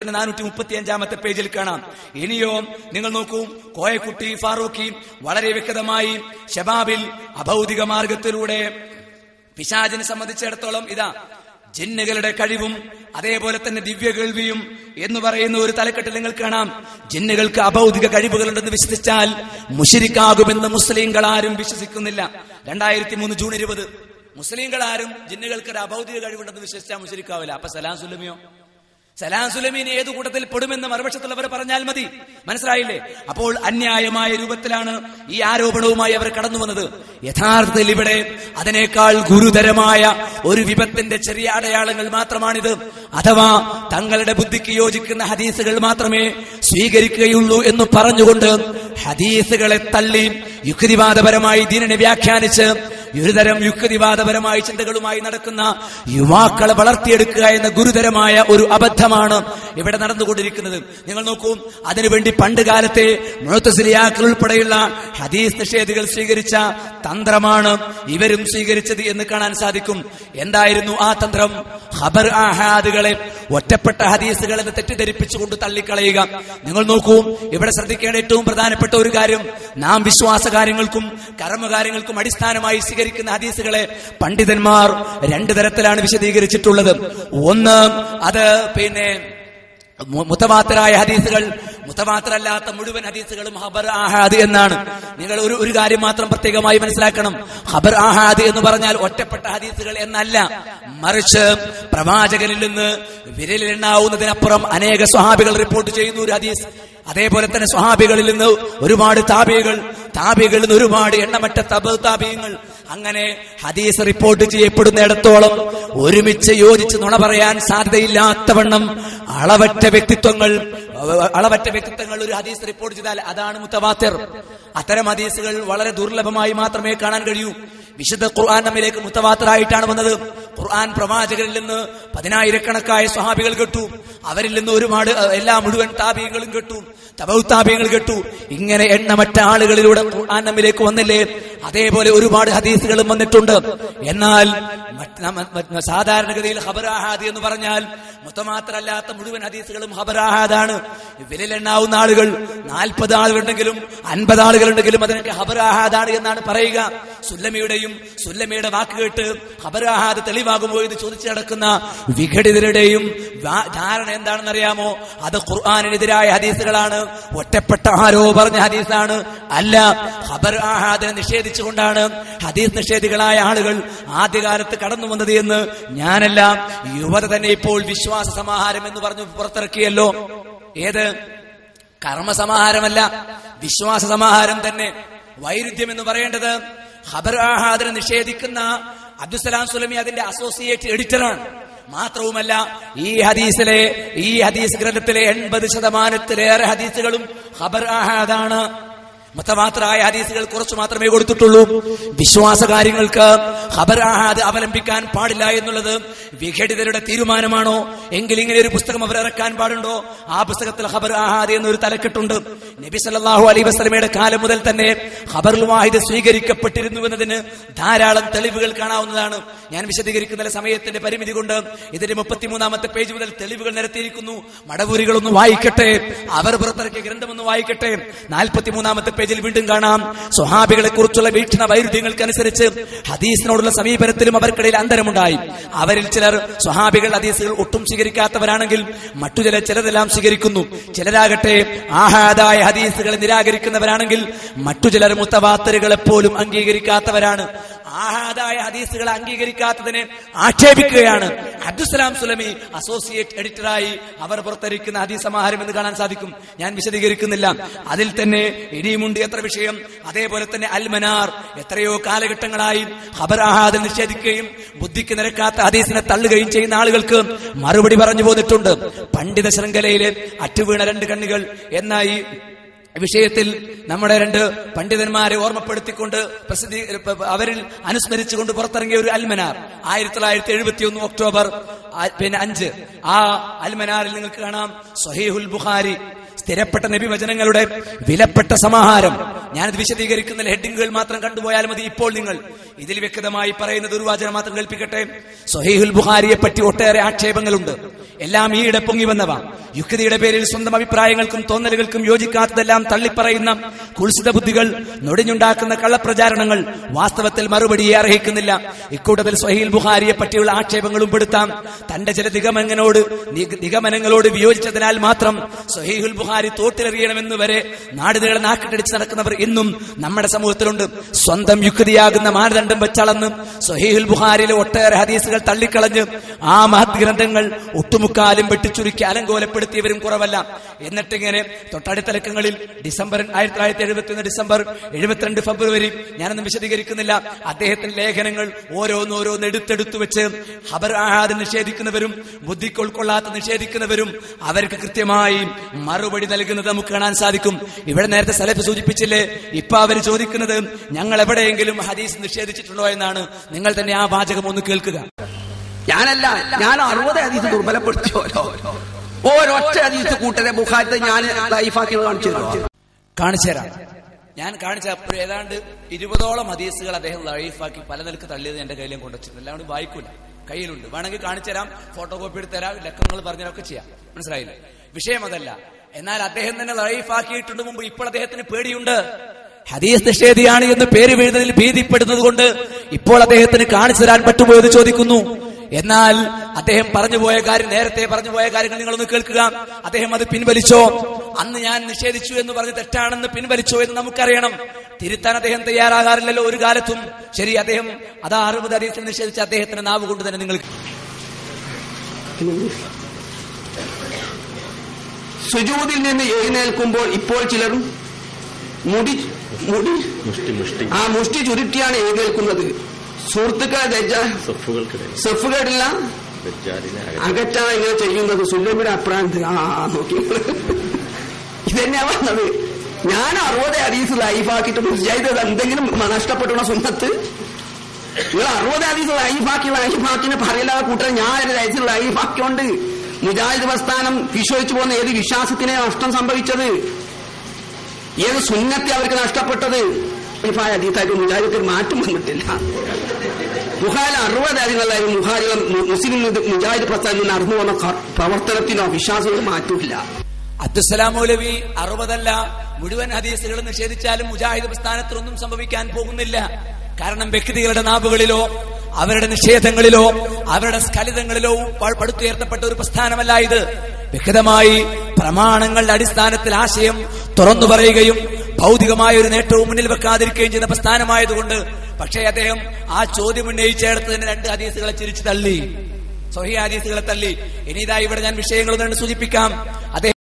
435 പേജിൽ കാണാം. ഇനിയോ നിങ്ങൾ നോക്കൂ, കോയക്കുട്ടി ഫാറൂഖി വളരെ വ്യക്തമായി ശബാബിൽ അഭൗതിക മാർഗത്തിലൂടെ പിശാചിനെ സംബന്ധിച്ചിടത്തോളം ഇതാ ജിന്നുകളുടെ കഴിവും അതേപോലെ തന്നെ ദിവ്യ കേൾവിയും എന്ന് പറയുന്ന ഒരു തലക്കെട്ടിൽ നിങ്ങൾ കാണാം. ജിന്നുകൾക്ക് അഭൗതിക കഴിവുകളുണ്ടെന്ന് വിശ്വസിച്ചാൽ മുശ്രിക്കാകുമെന്ന് മുസ്ലിങ്ങൾ ആരും വിശ്വസിക്കുന്നില്ല. 2003 ജൂൺ 20 മുസ്ലിങ്ങൾ ആരും ജിന്നുകൾക്ക് ഒരു അഭൗതിക കഴിവുണ്ടെന്ന് വിശ്വസിച്ചാൽ മുശ്രിക്കാവില്ല. അപ്പൊ സലാം സുലമിയോ? സലാം സുലമീൻ ഏതു കൂട്ടത്തിൽ പെടുമെന്ന് മറുപക്ഷത്തുള്ളവർ പറഞ്ഞാൽ മതി. മനസ്സിലായില്ലേ? അപ്പോൾ അന്യായമായ രൂപത്തിലാണ് ഈ ആരോപണവുമായി അവർ കടന്നു വന്നത്. യഥാർത്ഥത്തിൽ ഇവിടെ അതിനേക്കാൾ ഗുരുതരമായ ഒരു വിപത്തിന്റെ ചെറിയ അടയാളങ്ങൾ മാത്രമാണിത്. അഥവാ തങ്ങളുടെ ബുദ്ധിക്ക് യോജിക്കുന്ന ഹദീസുകൾ മാത്രമേ സ്വീകരിക്കുകയുള്ളൂ എന്ന് പറഞ്ഞുകൊണ്ട് ഹദീസുകളെ തള്ളി യുക്തിവാദപരമായി ദീനിനെ വ്യാഖ്യാനിച്ച് ഒരുതരം യുക്തിവാദപരമായ ചിന്തകളുമായി നടക്കുന്ന യുവാക്കളെ വളർത്തിയെടുക്കുക എന്ന ഗുരുതരമായ ഒരു അബദ്ധമാണ് ഇവിടെ നടന്നുകൊണ്ടിരിക്കുന്നത്. നിങ്ങൾ നോക്കൂ, അതിനുവേണ്ടി പണ്ട് കാലത്തെ മുഅ്തസിലിയാക്കൾ ഉൾപ്പെടെയുള്ള ഹദീസ് നിഷേധികൾ സ്വീകരിച്ച തന്ത്രമാണ് ഇവരും സ്വീകരിച്ചത് എന്ന് കാണാൻ സാധിക്കും. എന്തായിരുന്നു ആ തന്ത്രം? ഖബർ ആഹാദുകളെ ഒറ്റപ്പെട്ട ഹദീസുകൾ എന്ന് തെറ്റിദ്ധരിപ്പിച്ചുകൊണ്ട് തള്ളിക്കളയുക. നിങ്ങൾ നോക്കൂ, ഇവിടെ ശ്രദ്ധിക്കേണ്ട ഏറ്റവും പ്രധാനപ്പെട്ട ഒരു കാര്യം, നാം വിശ്വാസകാര്യങ്ങൾക്കും കർമ്മകാര്യങ്ങൾക്കും അടിസ്ഥാനമായി സ്വീകരിക്കുന്ന ഹദീസുകളെ പണ്ഡിതന്മാർ രണ്ടു തരത്തിലാണ് വിശദീകരിച്ചിട്ടുള്ളത്. ഒന്ന്, അത് മുതവാത്തിറായ ഹദീസുകൾ, മുതവാത്തിറല്ലാത്ത മുഴുവൻ ഹദീസുകളും ഖബർ ആഹാദ് എന്നാണ്. നിങ്ങൾ ഒരു കാര്യം മാത്രം പ്രത്യേകമായി മനസ്സിലാക്കണം. ഖബർ ആഹാദ് എന്ന് പറഞ്ഞാൽ ഒറ്റപ്പെട്ട ഹദീസുകൾ എന്നല്ല, മറിച്ച് പ്രവാചകനിൽ നിന്ന് വിരലിലെണ്ണാവുന്നതിനപ്പുറം അനേക സ്വഹാബികൾ റിപ്പോർട്ട് ചെയ്യുന്ന ഒരു ഹദീസ്, അതേപോലെ തന്നെ സ്വഹാബികളിൽ നിന്ന് ഒരുപാട് താബികളിൽ നിന്ന് ഒരുപാട് എണ്ണമറ്റ താബിയങ്ങൾ, അങ്ങനെ ഹദീസ് റിപ്പോർട്ട് ചെയ്യപ്പെടുന്നിടത്തോളം ഒരുമിച്ച് യോജിച്ച് നുണ പറയാൻ സാധ്യതയില്ലാത്തവണ്ണം അളവറ്റ വ്യക്തിത്വങ്ങൾ ഒരു ഹദീസ് റിപ്പോർട്ട് ചെയ്താൽ അതാണ് മുതവാത്തിർ. അത്തരം ഹദീസുകൾ വളരെ ദുർലഭമായി മാത്രമേ കാണാൻ കഴിയൂ. വിശുദ്ധ ഖുർആൻ നമ്മിലേക്ക് മുതവാത്തിറായിട്ടാണ് വന്നത്. ഖുർആൻ പ്രവാചകരിൽ നിന്ന് 10,000-കണക്കായ സ്വഹാബികൾ കേട്ടു, അവരിൽ നിന്ന് ഒരുപാട് മുഴുവൻ താബിയങ്ങളും കേട്ടു, തബൗത്താബിയങ്ങൾ കേട്ടു. ഇങ്ങനെ എണ്ണമറ്റ ആളുകളിലൂടെ ഖുർആൻ നമ്മിലേക്ക് വന്നില്ലേ? അതേപോലെ ഒരുപാട് ഹദീസുകളും വന്നിട്ടുണ്ട്. എന്നാൽ സാധാരണഗതിയിൽ ഖബർ ആഹാദ് എന്ന് പറഞ്ഞാൽ മുതവാത്തിറല്ലാത്ത മുഴുവൻ ഹദീസുകളും ഖബർ ആഹാദാണ്. വിരലെണ്ണാവുന്ന ആളുകൾ 40 ആളുകളുണ്ടെങ്കിലും 50 ആളുകളുണ്ടെങ്കിലും അതിനൊക്കെ ഖബർ ആഹാദാണ് എന്നാണ് പറയുക. സുല്ലമിയുടെ വാക്ക് കേട്ട് ഖബർ ആഹാദ് തെളിവാകുമോ എന്ന് ചോദിച്ചു നടക്കുന്ന വിഘടിതരുടെയും ധാരണ എന്താണെന്നറിയാമോ? അത് ഖുർആനിനെതിരായ ഹദീസുകളാണ്, ഒറ്റപ്പെട്ട ആരോ പറഞ്ഞ ഹദീസാണ്. അല്ല, ഖബർ ആഹാദിനെ നിഷേധിച്ചുകൊണ്ടാണ് ഹദീസ് നിഷേധികളായ ആളുകൾ ആദ്യകാലത്ത് കടന്നു വന്നത് എന്ന് ഞാനല്ല, യുവത തന്നെ ഇപ്പോൾ വിശ്വാസ സമാഹാരം എന്ന് പറഞ്ഞു പുറത്തിറക്കിയല്ലോ. ഏത്? കർമ്മസമാഹാരമല്ല, വിശ്വാസ സമാഹാരം തന്നെ. വൈരുദ്ധ്യം എന്ന് പറയേണ്ടത് ഖബർ ആഹാദിനെ നിഷേധിക്കുന്ന അബ്ദുസ്സലാം സുലമി അതിന്റെ അസോസിയേറ്റ് എഡിറ്ററാണ്. മാത്രവുമല്ല, ഈ ഹദീസ് ഗ്രന്ഥത്തിലെ 80% ഹദീസുകളും ഖബർ ആഹാദാണ്. മുതവാത്തിറായ ഹദീസുകൾ കുറച്ചു മാത്രമേ കൊടുത്തിട്ടുള്ളൂ. വിശ്വാസ കാര്യങ്ങൾക്ക് ഖബർ ആഹാദ് അവലംബിക്കാൻ പാടില്ല എന്നുള്ളത് വിഘടിതരുടെ തീരുമാനമാണോ? എങ്കിൽ ഇങ്ങനെ ഒരു പുസ്തകം അവർ ഇറക്കാൻ പാടുണ്ടോ? ആ പുസ്തകത്തിൽ ഖബർ ആഹാദ് എന്നൊരു തലക്കെട്ടുണ്ട്. നബി സല്ലല്ലാഹു അലൈഹി വസല്ലമയുടെ കാലം മുതൽ തന്നെ ഖബറുൽ വാഹിദ് സ്വീകരിക്കപ്പെട്ടിരുന്നു എന്നതിന് ധാരാളം തെളിവുകൾ കാണാവുന്നതാണ്. ഞാൻ വിശദീകരിക്കുന്ന സമയത്തിന്റെ പരിമിതി കൊണ്ട് ഇതിന്റെ 33-ാമത്തെ പേജ് മുതൽ തെളിവുകൾ നിരത്തിയിരിക്കുന്നു. മടവൂരികളൊന്ന് വായിക്കട്ടെ, അവർ പുറത്തിറക്കിയ ഗ്രന്ഥമൊന്ന് വായിക്കട്ടെ. 43-ാമത്തെ പേജിൽ വീണ്ടും കാണാം, സ്വഹാബികളെ കുറിച്ചുള്ള വീക്ഷണ വൈരുദ്ധ്യങ്ങൾക്കനുസരിച്ച് ഹദീസിനോടുള്ള സമീപനത്തിലും അവർക്കിടയിൽ അന്തരമുണ്ടായി. അവരിൽ ചിലർ സ്വഹാബികൾ ഹദീസുകൾ ഒട്ടും സ്വീകരിക്കാത്തവരാണെങ്കിൽ മറ്റു ചിലരെല്ലാം സ്വീകരിക്കുന്നു. ചിലരാകട്ടെ ആഹാദായ ഹദീസുകളെ നിരാകരിക്കുന്നവരാണെങ്കിൽ മറ്റു ചിലർ മുതവാത്തിറുകളെ പോലും അംഗീകരിക്കാത്തവരാണ്. ആഹാദായ ഹദീസുകളെ അംഗീകരിക്കാത്തതിനെ ആക്ഷേപിക്കുകയാണ് അബ്ദുസ്സലാം സുലമി അസോസിയേറ്റ് എഡിറ്ററായി അവർ പുറത്തിരിക്കുന്ന ഹദീസ് സമാഹാരം എന്ന് കാണാൻ സാധിക്കും. ഞാൻ വിശദീകരിക്കുന്നില്ല. അതിൽ തന്നെ ഇനിയുമുണ്ട് എത്ര വിഷയം. അതേപോലെ തന്നെ അൽമനാർ എത്രയോ കാലഘട്ടങ്ങളായി ഖബർ ആഹാദ് നിഷേധിക്കുകയും ബുദ്ധിക്ക് നിരക്കാത്ത ഹദീസിനെ തള്ളുകയും ചെയ്യുന്ന ആളുകൾക്ക് മറുപടി പറഞ്ഞു പോന്നിട്ടുണ്ട്. പണ്ഡിത ശൃംഖലയിലെ അറ്റുവീണ 2 കണ്ണികൾ എന്ന ഈ വിഷയത്തിൽ നമ്മുടെ 2 പണ്ഡിതന്മാരെ ഓർമ്മപ്പെടുത്തിക്കൊണ്ട് അവരിൽ അനുസ്മരിച്ചുകൊണ്ട് പുറത്തിറങ്ങിയ ഒരു അൽമനാർ 1971 ഒക്ടോബർ 5. ആ അൽമനാറിൽ നിങ്ങൾക്ക് കാണാം സ്വഹീഹുൽ ബുഖാരി, സ്ഥിരപ്പെട്ട നബിവചനങ്ങളുടെ വിലപ്പെട്ട സമാഹാരം. ഞാനിത് വിശദീകരിക്കുന്ന ഹെഡിങ്ങുകൾ മാത്രം കണ്ടുപോയാൽ മതി. ഇപ്പോൾ നിങ്ങൾ ഇതിൽ വ്യക്തമായി പറയുന്ന ദുർവാചനം മാത്രം കേൾപ്പിക്കട്ടെ. സ്വഹീഹുൽ ബുഖാരിയെ പറ്റി ഒട്ടേറെ ആക്ഷേപങ്ങളുണ്ട്. എല്ലാം ഈയിടെ പൊങ്ങി വന്നവ. യുക്തിയുടെ പേരിൽ സ്വന്തം അഭിപ്രായങ്ങൾക്കും തോന്നലുകൾക്കും യോജിക്കാത്തതെല്ലാം തള്ളിപ്പറയുന്ന കുൽസിത ബുദ്ധികൾ, നൊടിഞ്ഞുണ്ടാക്കുന്ന കള്ളപ്രചാരണങ്ങൾ വാസ്തവത്തിൽ മറുപടിയെ അർഹിക്കുന്നില്ല. ഇക്കൂട്ടത്തിൽ സ്വഹീഹുൽ ബുഖാരിയെ പറ്റിയുള്ള ആക്ഷേപങ്ങളും പെടുത്താം. തന്റെ ചില നിഗമനങ്ങളോട് വിയോജിച്ചതിനാൽ മാത്രം സ്വഹീഹുൽ ബുഖാരി തോട്ടിലെറിയണമെന്ന് വരെ നാടുകളെ നാക്കിട്ടടിച്ച് നടക്കുന്നവർ ഇന്നും നമ്മുടെ സമൂഹത്തിലുണ്ട്. സ്വന്തം യുക്തിയാകുന്ന മാനദണ്ഡം വെച്ചളന്ന് സ്വഹീഹുൽ ബുഖാരിയിലെ ഒട്ടേറെ ഹദീസുകൾ തള്ളിക്കളഞ്ഞ് ആ മഹത് ഗ്രന്ഥങ്ങൾ ഒട്ടുമുക്കാലും വെട്ടിച്ചുരുക്കി അലങ്കോലപ്പെടുത്തിയവരും കുറവല്ല. എന്നിട്ടിങ്ങനെ തൊട്ടടുത്ത ലക്കങ്ങളിൽ ഡിസംബർ 1971 ഡിസംബർ 72 ഫെബ്രുവരി, ഞാനൊന്നും വിശദീകരിക്കുന്നില്ല, അദ്ദേഹത്തിന്റെ ലേഖനങ്ങൾ ഓരോന്നോരോന്ന് എടുത്തെടുത്തു വെച്ച് ഖബർ ആഹാദ് നിഷേധിക്കുന്നവരും ബുദ്ധിക്ക് ഉൾക്കൊള്ളാത്ത നിഷേധിക്കുന്നവരും അവർക്ക് കൃത്യമായി മറുപടി നൽകുന്നത് നമുക്ക് കാണാൻ സാധിക്കും. ഇവിടെ നേരത്തെ സലഫ് സൂചിപ്പിച്ചില്ലേ, ഇപ്പൊ അവർ ചോദിക്കുന്നത് ഞങ്ങൾ എവിടെയെങ്കിലും ഹദീസ് നിഷേധിച്ചിട്ടുണ്ടോ എന്നാണ്. നിങ്ങൾ തന്നെ ആ വാചകം ഒന്ന് കേൾക്കുക. ഞാൻ 60 ഹദീസ് ദുർബലപ്പെടുത്തിയോലോ, ഓരൊറ്റ ഹദീസ് കൂട്ടരെ ബുഖാരിത്തെ ഞാൻ ലൈഫാക്കി കാണിച്ചു തരാം. ഞാൻ കാണിച്ച ഏതാണ്ട് 20ഓളം ഹദീസുകൾ അദ്ദേഹം ലൈഫാക്കി പല നിലക്ക് തള്ളിയത് എന്റെ കയ്യിലും കൊണ്ടുവച്ചിട്ടുണ്ട്. എല്ലാം കൂടി വായിക്കൂല, കയ്യിലുണ്ട്. വേണമെങ്കിൽ കാണിച്ചു തരാം, ഫോട്ടോ കോപ്പി എടുത്ത് തരാം, ലക്കങ്ങൾ പറഞ്ഞൊക്കെ ചെയ്യാം. മനസ്സിലായില്ല, വിഷയം അതല്ല. എന്നാൽ അദ്ദേഹം തന്നെ ലൈഫാക്കിയിട്ടുണ്ട് മുമ്പ്. ഇപ്പോൾ അദ്ദേഹത്തിന് പേടിയുണ്ട്. ഹദീസ് നിഷേധിയാണ് എന്ന് പേര് വീഴുന്നതിൽ ഭീതിപ്പെടുന്നത് കൊണ്ട് ഇപ്പോൾ അദ്ദേഹത്തിന് കാണിച്ചു തരാൻ പറ്റുമോ എന്ന് ചോദിക്കുന്നു. എന്നാൽ അദ്ദേഹം പറഞ്ഞുപോയ കാര്യം, നേരത്തെ പറഞ്ഞുപോയ കാര്യങ്ങൾ നിങ്ങളൊന്ന് കേൾക്കുക. അദ്ദേഹം അത് പിൻവലിച്ചോ? അന്ന് ഞാൻ നിഷേധിച്ചു എന്ന് പറഞ്ഞ് തെറ്റാണെന്ന് പിൻവലിച്ചോ എന്ന് നമുക്കറിയണം. തിരുത്താൻ അദ്ദേഹം തയ്യാറാകാറില്ലല്ലോ ഒരു കാലത്തും. ശരി, അദ്ദേഹം 60 ഹദീസിൽ നിഷേധിച്ച അദ്ദേഹത്തിന്റെ നാവ് കൊണ്ട് തന്നെ നിങ്ങൾ സുജൂദിൽ നിന്ന് എഴുന്നേൽക്കുമ്പോൾ ഇപ്പോൾ ചിലരും മുഷ്ടി ചുരുട്ടിയാണ് എഴുന്നേൽക്കുന്നത്. സുഹൃത്തുക്കളെ സെഫുകളില്ല അകറ്റാണ് ഇങ്ങനെ ചെയ്യുന്നത്. സുല്ലമിയുടെ അഭിപ്രായം നോക്കി ഇതന്നെയാ പറഞ്ഞത്. ഞാൻ 60 ഹദീസ് ലൈഫാക്കിയിട്ട് മുജാഹിദ് എന്തെങ്കിലും നഷ്ടപ്പെട്ടുള്ള സുന്നത്ത്? നിങ്ങൾ 60 ഹദീസ് ലൈഫാക്കിന് പറയില്ലാതെ കൂട്ടർ ഞാൻ ലൈഫാക്കിയോണ്ട് മുജാഹിദ് പ്രസ്ഥാനം വിശ്വസിച്ചു പോകുന്ന ഏത് വിശ്വാസത്തിനെ നഷ്ടം സംഭവിച്ചത്? ഏത് സുന്നത്തെ അവർക്ക് നഷ്ടപ്പെട്ടത്? ഹദീസായിട്ട് മുജാഹിദ് മാറ്റം വന്നിട്ടില്ല. ബുഖാരി 60 ഹദീസുകളായിരുന്നു. ബുഖാരിയുടെ മുസ്ലിം മുജാഹിദ് പ്രസ്ഥാനം നടന്നു പോകുന്ന പ്രവർത്തനത്തിനോ വിശ്വാസത്തിനോ മാറ്റമില്ല. അബ്ദുസ്സലാം മൗലവി 60 മുഴുവൻ ഹദീസുകൾ നിഷേധിച്ചാലും മുജാഹിദ് പ്രസ്ഥാനത്തിനൊന്നും സംഭവിക്കാൻ പോകുന്നില്ല. കാരണം വ്യക്തികളുടെ നാവുകളിലോ അവരുടെ നിഷേധങ്ങളിലോ അവരുടെ സ്ഖലിതങ്ങളിലോ പടുത്തുയർത്തപ്പെട്ട ഒരു പ്രസ്ഥാനമല്ല ഇത്. വ്യക്തമായി പ്രമാണങ്ങളുടെ അടിസ്ഥാനത്തിൽ ആശയം തുറന്നു പറയുകയും ഭൗതികമായ ഒരു നേട്ടവും മുന്നിൽ വെക്കാതിരിക്കുകയും ചെയ്യുന്ന പ്രസ്ഥാനമായതുകൊണ്ട്. പക്ഷേ അദ്ദേഹം ആ ചോദ്യം ഉന്നയിച്ചെടുത്തതിന് 2 ഹദീസുകളെ ചിരിച്ചു തള്ളി, സ്വഹീഹ് ഹദീസുകളെ തള്ളി. ഇനി ഇതാ ഇവിടെ ഞാൻ വിഷയങ്ങളൊന്നും സൂചിപ്പിക്കാം. അദ്ദേഹം